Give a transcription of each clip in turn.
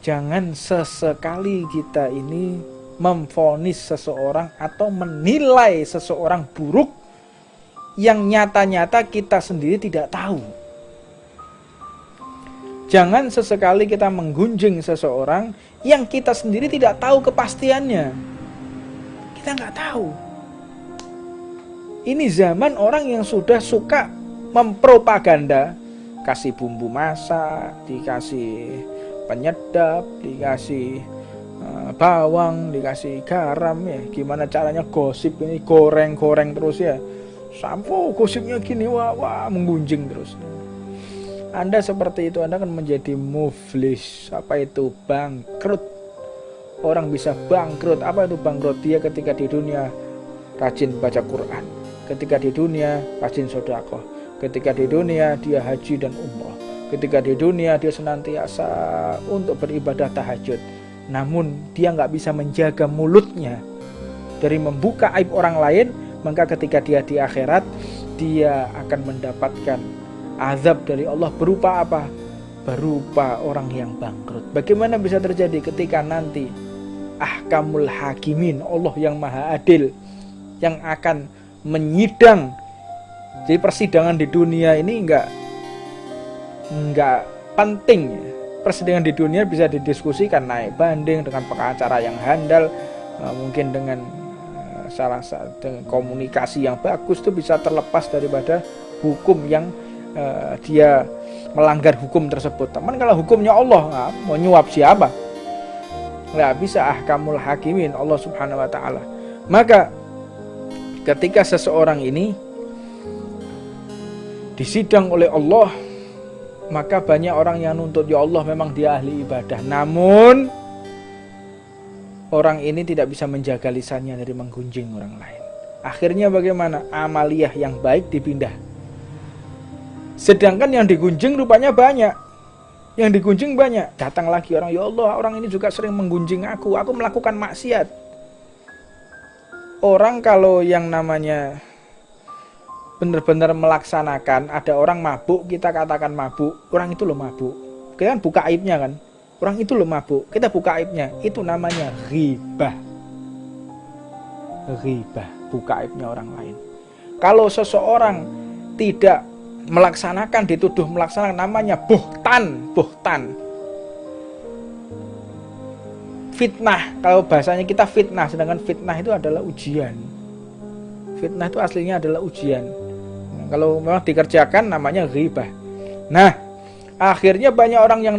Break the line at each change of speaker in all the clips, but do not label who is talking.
Jangan sesekali kita ini memvonis seseorang atau menilai seseorang buruk yang nyata-nyata kita sendiri tidak tahu. Jangan sesekali kita menggunjing seseorang yang kita sendiri tidak tahu kepastiannya. Kita nggak tahu. Ini zaman orang yang sudah suka mempropaganda, kasih bumbu masak, dikasih penyedap, dikasih bawang, dikasih garam ya. Gimana caranya gosip ini, goreng-goreng terus ya. Sampo gosipnya gini, wah menggunjing terus. Anda seperti itu, Anda akan menjadi muflis. Apa itu? Bangkrut. Orang bisa bangkrut. Apa itu bangkrut? Dia ketika di dunia rajin baca Quran, ketika di dunia rajin sedekah, ketika di dunia dia haji dan umrah, ketika di dunia dia senantiasa untuk beribadah tahajud. Namun dia nggak bisa menjaga mulutnya dari membuka aib orang lain. Maka ketika dia di akhirat, dia akan mendapatkan azab dari Allah berupa apa? Berupa orang yang bangkrut. Bagaimana bisa terjadi ketika nanti ahkamul hakimin, Allah yang maha adil, yang akan menyidang. Jadi persidangan di dunia ini enggak penting. Persidangan di dunia bisa didiskusikan, naik banding dengan pengacara yang handal, mungkin dengan salah satu komunikasi yang bagus, itu bisa terlepas daripada hukum yang dia melanggar hukum tersebut. Teman, kalau hukumnya Allah, mau nyuap siapa? Nggak bisa ahkamul hakimin, Allah subhanahu wa ta'ala. Maka ketika seseorang ini disidang oleh Allah, maka banyak orang yang nuntut, ya Allah memang dia ahli ibadah, namun orang ini tidak bisa menjaga lisannya dari menggunjing orang lain. Akhirnya bagaimana? Amaliyah yang baik dipindah. Sedangkan yang digunjing rupanya banyak. Yang digunjing banyak. Datang lagi orang, ya Allah orang ini juga sering menggunjing aku melakukan maksiat. Orang kalau yang namanya benar-benar melaksanakan, ada orang mabuk, kita katakan mabuk, orang itu loh mabuk. Kita kan buka aibnya kan. Orang itu loh mabuk, kita buka aibnya. Itu namanya ghibah. Ghibah, buka aibnya orang lain. Kalau seseorang tidak melaksanakan, dituduh melaksanakan, namanya buhtan. Fitnah, kalau bahasanya kita fitnah, sedangkan fitnah itu adalah ujian. Fitnah itu aslinya adalah ujian. Kalau memang dikerjakan namanya ghibah. Nah, akhirnya banyak orang yang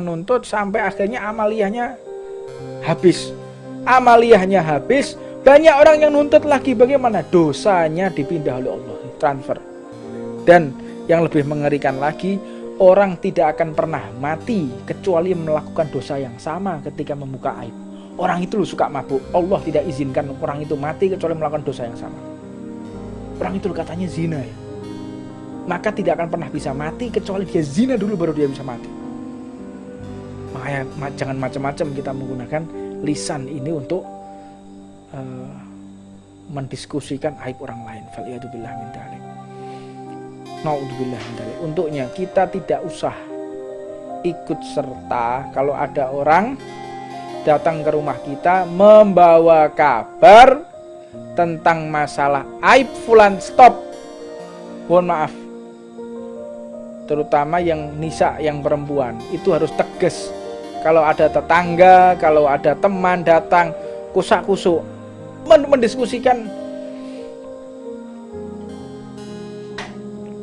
nuntut sampai akhirnya amaliyahnya habis. Amaliyahnya habis, banyak orang yang nuntut lagi. Bagaimana? Dosanya dipindah oleh Allah, transfer. Dan yang lebih mengerikan lagi, orang tidak akan pernah mati kecuali melakukan dosa yang sama ketika membuka aib. Orang itu suka mabuk, Allah tidak izinkan orang itu mati kecuali melakukan dosa yang sama. Orang itu katanya zina ya, maka tidak akan pernah bisa mati kecuali dia zina dulu baru dia bisa mati. Makanya jangan macam-macam kita menggunakan lisan ini untuk mendiskusikan aib orang lain. Faliyatubillah min dzalik. Naudzubillah min dzalik. Untuknya kita tidak usah ikut serta kalau ada orang datang ke rumah kita membawa kabar tentang masalah aib fulan, stop. Mohon maaf, terutama yang nisa, yang perempuan, itu harus tegas. Kalau ada tetangga, kalau ada teman datang kusak-kusuk mendiskusikan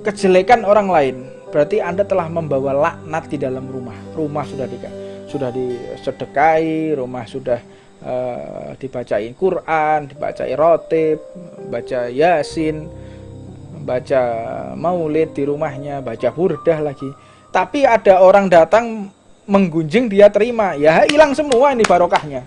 kejelekan orang lain, berarti Anda telah membawa laknat di dalam rumah. Rumah sudah disedekahi, rumah sudah dibacain Quran, dibacain rotib, baca Yasin, baca maulid di rumahnya, baca burdah lagi. Tapi ada orang datang menggunjing, dia terima, ya hilang semua ini barokahnya.